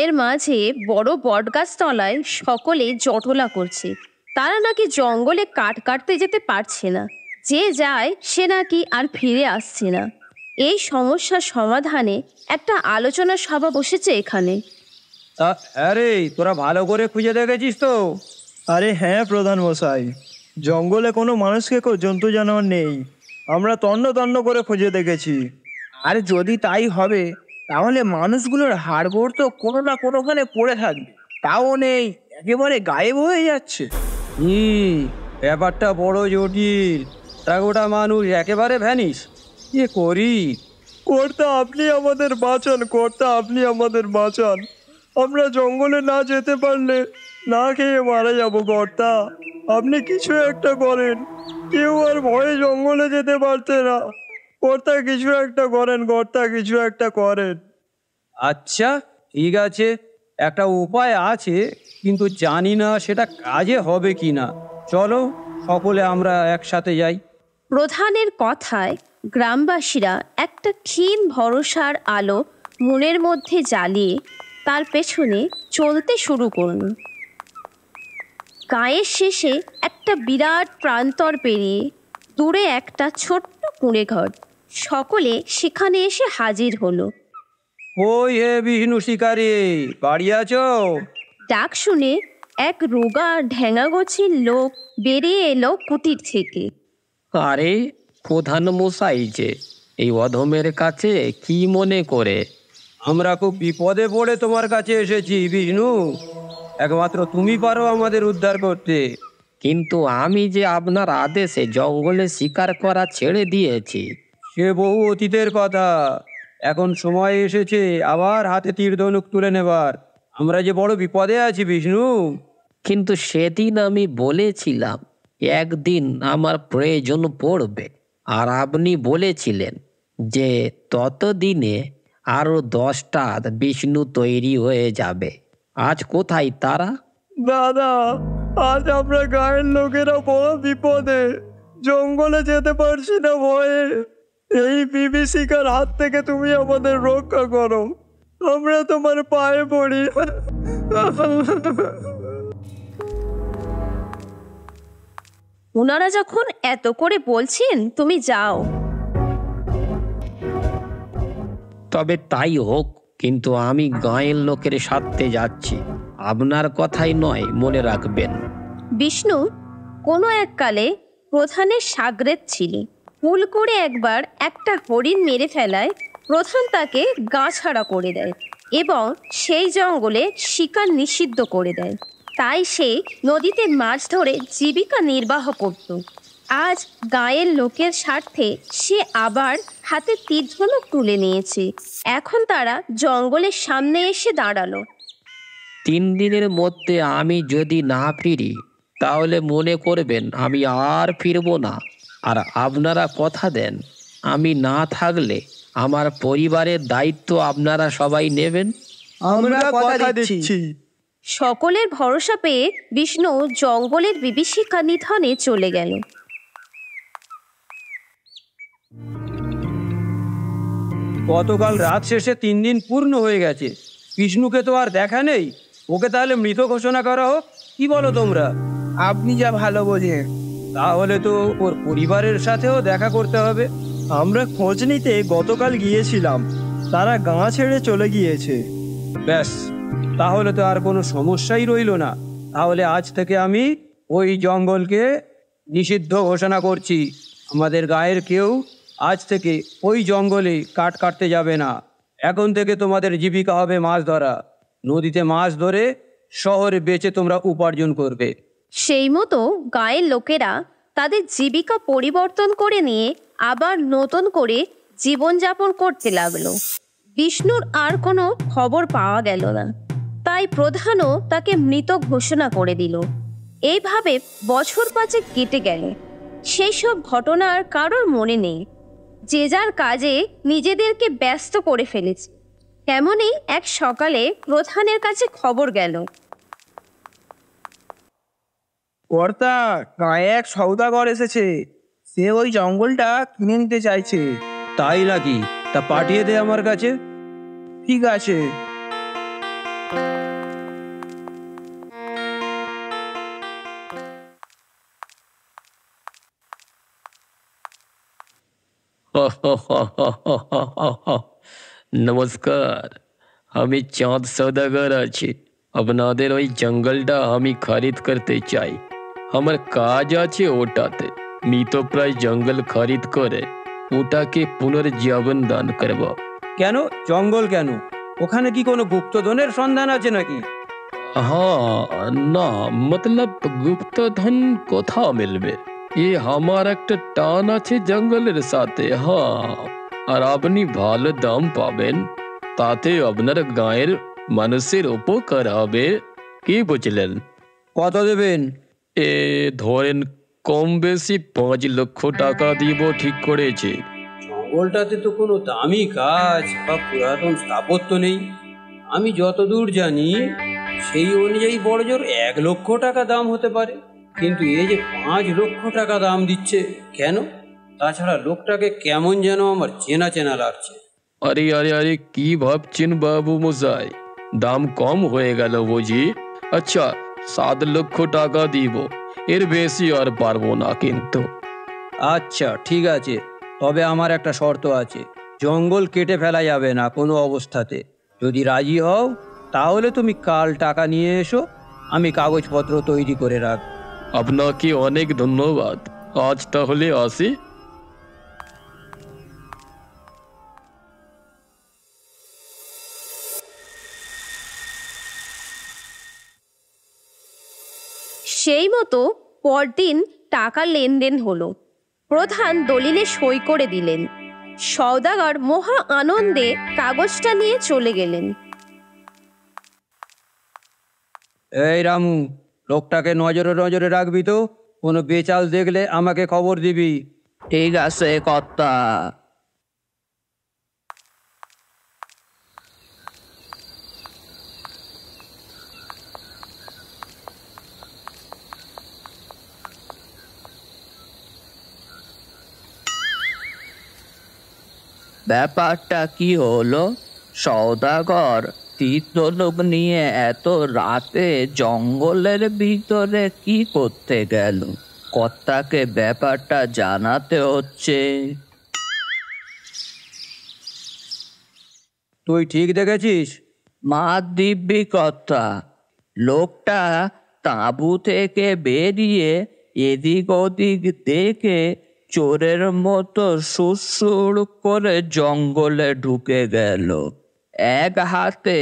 গায়ের মাঝে বড় বটগাছ তলায় সকলে জটলা করছে। তারা নাকি জঙ্গলে কাঠ কাটতে যেতে পারছে না, যে যায় সে নাকি আর ফিরে আসছে না। এই সমস্যার সমাধানে একটা আলোচনা সভা বসেছে এখানে। আরে তোরা ভালো করে খুঁজে দেখেছিস তো? আরে হ্যাঁ প্রধান মশাই, জঙ্গলে কোনো মানুষকে জন্তু জানোয়ার নেই। আমরা তন্ন তন্ন করে খুঁজে দেখেছি। আর যদি তাই হবে তাহলে মানুষগুলোর হাড়গোড় তো কোনো না কোনোখানে পড়ে থাকবে, তাও নেই, একেবারে গায়েব হয়ে যাচ্ছে। ব্যাপারটা বড় জটিল। তা গোটা মানুষ একেবারে ভ্যানিস, কি করি? কর্তা আপনি আমাদের বাঁচান, কর্তা আপনি আমাদের বাঁচান। আমরা জঙ্গলে না যেতে পারলে না খেয়ে মারা যাবো কর্তা। আপনি কিছু একটা করেন, কেউ আর ভয়ে জঙ্গলে যেতে পারছে না। কর্তা কিছু একটা করেন, কর্তা কিছু একটা করেন। আচ্ছা ঠিক আছে, একটা উপায় আছে, কিন্তু জানি না সেটা কাজে হবে কি না। চলো সকলে আমরা একসাথে যাই। প্রধানের কথায় গ্রামবাসীরা একটা ক্ষীণ ভরসার আলো মনের মধ্যে জ্বালিয়ে তার পেছনে চলতে শুরু করল। গায়ের শেষে একটা বিরাট প্রান্তর পেরিয়ে দূরে একটা ছোট্ট কুঁড়ে ঘর। সকলে সেখানে এসে হাজির হলো। ওই হে বিষ্ণু শিকারী, বাড়ি আছো? ডাক শুনে এক রোগা ঢ্যাঙাগোছির লোক বেরিয়ে এলো কুটির থেকে। আরে প্রধান মশাই যে, এই অধমের কাছে কি মনে করে? আমরা খুব বিপদে পড়ে তোমার কাছে এসেছি বিষ্ণু, একমাত্র তুমি পারো আমাদের উদ্ধার করতে। কিন্তু আমি যে আপনার আদেশে জঙ্গলে শিকার করা ছেড়ে দিয়েছি। সে বহু অতীতের কথা, এখন সময় এসেছে আবার হাতে তীর ধনুক তুলে নেবার। আমরা যে বড় বিপদে আছি বিষ্ণু। কিন্তু সেদিন আমি বলেছিলাম একদিন আমার প্রয়োজন পড়বে, আর আপনি বলেছিলেন যে ততদিনে আরো 10টা বিষ্ণু তৈরি হয়ে যাবে। আজ কোথায় তারা? দাদা, আজ আমরা গায়ের লোকেরা বড় বিপদে, জঙ্গলে যেতে পারছি না ভয়ে। এই বিভীষিকার হাত থেকে তুমি আমাদের রক্ষা করো, আমরা তোমার পায়ে পড়ি। ওনারা যখন এত করে বলছেন তুমি যাও। তবে তাই হোক, কিন্তু আমি গাঁয়ের লোকের সাথে যাচ্ছি, আপনার কথাই নয়, মনে রাখবেন। বিষ্ণু কোনো এককালে প্রধানের সাগরেদ ছিল। ভুল করে একবার একটা হরিণ মেরে ফেলায় প্রধান তাকে গা ছাড়া করে দেয় এবং সেই জঙ্গলে শিকার নিষিদ্ধ করে দেয়। তাই সে নদীতে মাছ ধরে জীবিকা নির্বাহ করত। আজ গায়ের লোকের স্বার্থে সে আবার হাতে তীর ধনুক তুলে নিয়েছে। এখন তারা জঙ্গলের সামনে এসে দাঁড়ালো। 3 দিনের মধ্যে আমি যদি না ফিরি তাহলে মনে করবেন আমি আর ফিরবো না। আর আপনারা কথা দেন, আমি না থাকলে আমার পরিবারের দায়িত্ব আপনারা সবাই নেবেন। আমরা কথা দিচ্ছি। সকলের ভরসা পেয়ে বিষ্ণু জঙ্গলের বিভীষিকা নিধনে চলে গেল। গতকাল রাত শেষে 3 দিন পূর্ণ হয়ে গেছে, বিষ্ণুকে তো আর দেখা নেই। ওকে তাহলে মৃত ঘোষণা করা হোক, কি বলো তোমরা? আপনি যা ভালো বোঝেন। তাহলে তো ওর পরিবারের সাথেও দেখা করতে হবে। আমরা খোঁজ নিতে গতকাল গিয়েছিলাম, তারা গাঁ ছেড়ে চলে গিয়েছে। ব্যাস, তাহলে তো আর কোনো সমস্যাই রইল না। তাহলে আজ থেকে আমি ওই জঙ্গলকে নিষিদ্ধ ঘোষণা করছি। আমাদের গায়ের কেউ আজ থেকে ওই জঙ্গলে কাঠ কাটতে যাবে না। এখন থেকে তোমাদের জীবিকা হবে মাছ ধরা। নদীতে মাছ ধরে শহরে বেচে তোমরা উপার্জন করবে। সেই মতো গায়ের লোকেরা তাদের জীবিকা পরিবর্তন করে নিয়ে আবার নতুন করে জীবনযাপন করতে লাগলো। বিষ্ণুর আর কোনো খবর পাওয়া গেল না, তাই প্রধানও তাকে মৃত ঘোষণা করে দিল। এইভাবে বছর 5 কেটে গেল। সেই সব ঘটনা আর কারোর মনে নেই, যে যার কাজে নিজেদেরকে ব্যস্ত করে ফেলেছে। তেমনই এক সকালে প্রধানের কাছে খবর গেল। কর্তা, গায়ে এক সওদাগর এসেছে, সে ওই জঙ্গলটা কিনে নিতে চাইছে। তাই নাকি? তা পাঠিয়ে দে আমার কাছে। ঠিক আছে। নমস্কার, আমি চাঁদ সওদাগর আছি। আপনাদের ওই জঙ্গলটা আমি খরিদ করতে চাই। আমার কাজ আছে ওটাতে। মৃতপ্রায় জঙ্গল খরিদ করে ওটাকে পুনর্জীবন দান করব। কেন জঙ্গল কেন? ওখানে কি কোনো গুপ্তধনের সন্ধান আছে নাকি? হ্যাঁ, না মতলব গুপ্তধন কোথাও মিলবে? আমার একটা টান আছে জঙ্গলের সাথে। হ্যাঁ, আর আপনি ভালো দাম পাবেন, তাতে আপনার গায়ের মানুষের উপকার হবে। কি বুঝলেন? কত দেবেন? এ ধরেন কম বেশি 5 লক্ষ টাকা দিব ঠিক করেছে। জঙ্গলটাতে তো কোনো দামি কাজ বা পুরাতন স্থাপত্য নেই। আমি যতদূর জানি সেই অনুযায়ী বড়জোর 1 লক্ষ টাকা দাম হতে পারে, কিন্তু এই যে 5 লক্ষ টাকা দাম দিচ্ছে কেন? তাছাড়া লোকটাকে কেমন যেন আমার চেনা চেনা লাগছে। আরে আরে আরে, কি ভাবছেন বাবু মশাই? দাম কম হয়ে গেল বুঝি? আচ্ছা, 7 লক্ষ টাকা দিব, এর বেশি আর পারবো না কিন্তু। আচ্ছা ঠিক আছে, তবে আমার একটা শর্ত আছে। জঙ্গল কেটে ফেলা যাবে না কোনো অবস্থাতে। যদি রাজি হও তাহলে তুমি কাল টাকা নিয়ে এসো, আমি কাগজপত্র তৈরি করে রাখ। আপনাকে অনেক ধন্যবাদ। আজ তাহলে আসি। সেই মতো পরদিন টাকা লেনদেন হলো। প্রধান দলিলে সই করে দিলেন। সওদাগর মহা আনন্দে কাগজটা নিয়ে চলে গেলেন। এই রামু, লোকটাকে নজরে নজরে রাখবি তো। কোনো বেচাল দেখলে আমাকে খবর দিবি। ঠিক আছে কর্তা। ব্যাপারটা কি হলো? সওদাগর তীর্থলোক নিয়ে এত রাতে জঙ্গলের ভিতরে কি করতে গেল? কর্তাকে ব্যাপারটা জানাতে হচ্ছে। তুই ঠিক দেখেছিস? মা দিব্যি কর্তা, লোকটা তাঁবু থেকে বেরিয়ে এদিক ওদিক দেখে চোরের মতো সুরসুর করে জঙ্গলে ঢুকে গেল। এক হাতে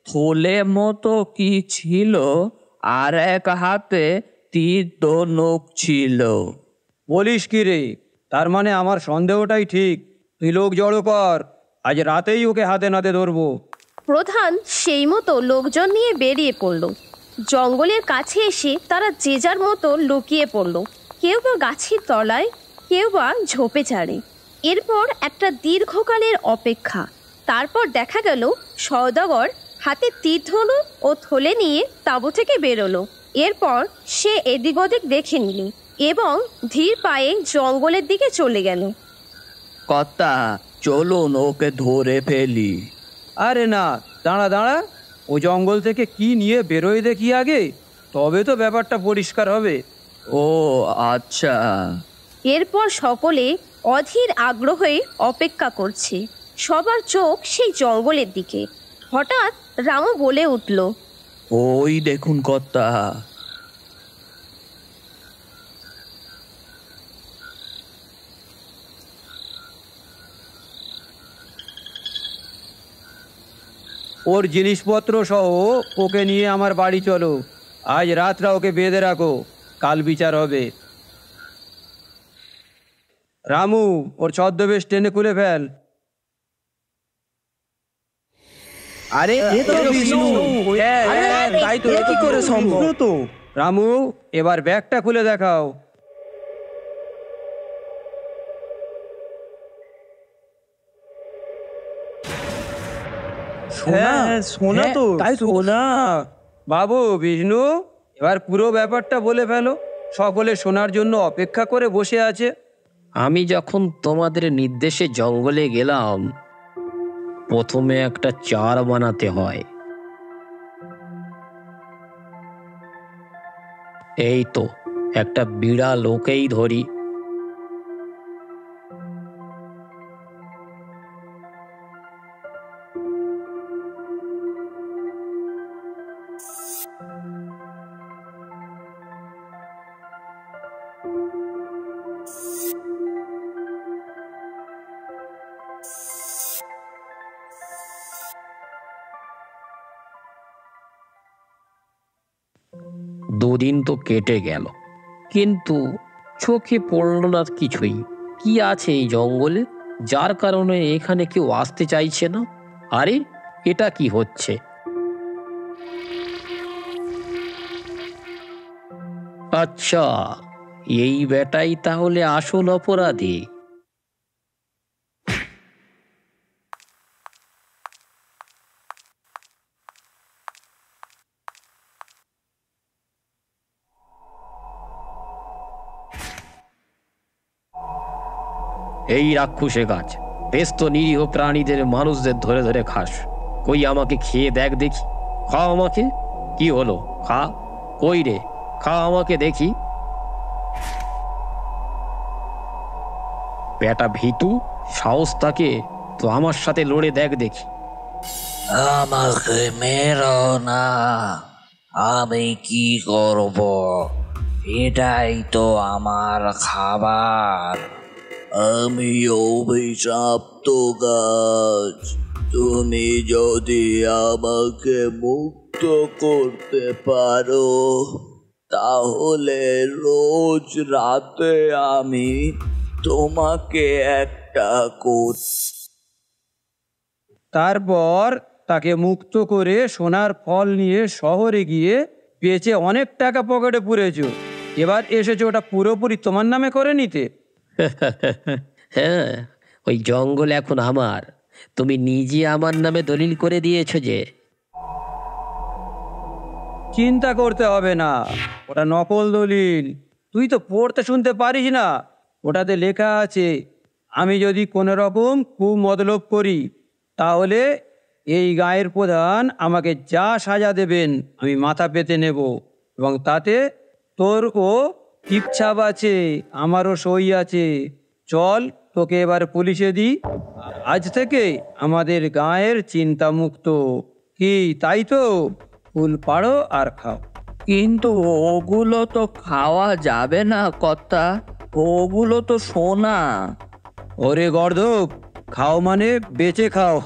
থলে মতো কি ছিল, আর এক হাতে তীর ধনুক ছিল। বলিস কি রে? তার মানে আমার সন্দেহটাই ঠিক। তুই লোক জড়ো কর, আজ রাতেই ওকে হাতে নাতে ধরবো। প্রধান সেই মতো লোকজন নিয়ে বেরিয়ে পড়ল। জঙ্গলের কাছে এসে তারা যে যার মতো লুকিয়ে পড়ল। কেউ বা গাছের তলায়, কেউ বা ঝোপে ঝাড়ে। এরপর একটা দীর্ঘকালের অপেক্ষা। তারপর দেখা গেল সওদাগর হাতে তীর ধনুক ও থলে নিয়ে তাঁবু থেকে বেরোলো। এরপর সে এদিক ওদিক দেখে নিল এবং ধীর পায়ে জঙ্গলের দিকে চলে গেল। কর্তা, চলুন ওকে ধরে ফেলি। আরে না, দাঁড়া দাঁড়া, ও জঙ্গল থেকে কি নিয়ে বেরোয় দেখি আগে, তবে তো ব্যাপারটা পরিষ্কার হবে। ও আচ্ছা। এরপর সকলে অধীর আগ্রহে অপেক্ষা করছে। সবার চোখ সেই জঙ্গলের দিকে। হঠাৎ রামু বলে উঠল, ওই দেখুন কর্তা। ওর জিনিসপত্র সহ ওকে নিয়ে আমার বাড়ি চলো। আজ রাতটা ওকে বেঁধে রাখো, কাল বিচার হবে। রামু, ওর ছদ্মবেশ টেনে খুলে ফেল। আরে এ তো বিষ্ণু। হ্যাঁ, হ্যাঁ, তাই তো, এ কি করে সম্ভব? তো রামু, এবার ব্যাগটা খুলে দেখাও। হ্যাঁ, সোনা তো, তাই তো। সোনা। বাবু বিষ্ণু, এবার পুরো ব্যাপারটা বলে ফেলো। সকলে শোনার জন্য অপেক্ষা করে বসে আছে। আমি যখন তোমাদের নির্দেশে জঙ্গলে গেলাম, প্রথমে একটা চার বানাতে হয়। এই তো একটা বিড়াল, ওকেই ধরি। দুদিন তো কেটে গেল, কিন্তু চোখে পড়ল না কিছুই। কি আছে এই জঙ্গলে যার কারণে এখানে কেউ আসতে চাইছে না? আরে, এটা কি হচ্ছে? আচ্ছা, এই বেটাই তাহলে আসল অপরাধী। এই রাক্ষসে গাছ, বেশ তো নিরীহ প্রাণীদের মানুষদের ধরে ধরে খাস। কই আমাকে খেয়ে দেখ দেখি, খা আমাকে। কি হলো, খা। কই রে, খা আমাকে দেখি। বেটা ভীতু, সাহস থাকে তো আমার সাথে লড়ে দেখ দেখি। আমাকে মেরো না, আমি কি করব? এটাই তো আমার খাবার। আমি অভিশপ্ত গাছ। তুমি যদি আমাকে মুক্ত করতে পারো, তাহলে রোজ রাতে আমি তোমাকে একটা তারপর তাকে মুক্ত করে সোনার ফল নিয়ে শহরে গিয়ে বেচে অনেক টাকা পকেটে পুরেছ। এবার এসেছে ওটা পুরোপুরি তোমার নামে করে নিতে। হ্যাঁ, ওই জঙ্গল এখন আমার। তুমি নিজে আমার নামে দলিল করে দিয়েছো যে। চিন্তা করতে হবে না, ওটা নকল দলিল। তুই তো পড়তে শুনতে পারিস না। ওটাতে লেখা আছে, আমি যদি কোনো রকম খুব মতলব করি, তাহলে এই গায়ের প্রধান আমাকে যা সাজা দেবেন আমি মাথা পেতে নেব, এবং তাতে তোর ও টিপছাপ আছে, আমারও সই আছে। চল, তোকে এবার পুলিশে দিই। আজ থেকে আমাদের গায়ের চিন্তা মুক্ত। কি, তাই তো? ফুল পাড়ো আর খাও। কিন্তু ওগুলো তো খাওয়া যাবে না কর্তা, ওগুলো তো সোনা। ওরে গর্দভ, খাও মানে বেঁচে খাও।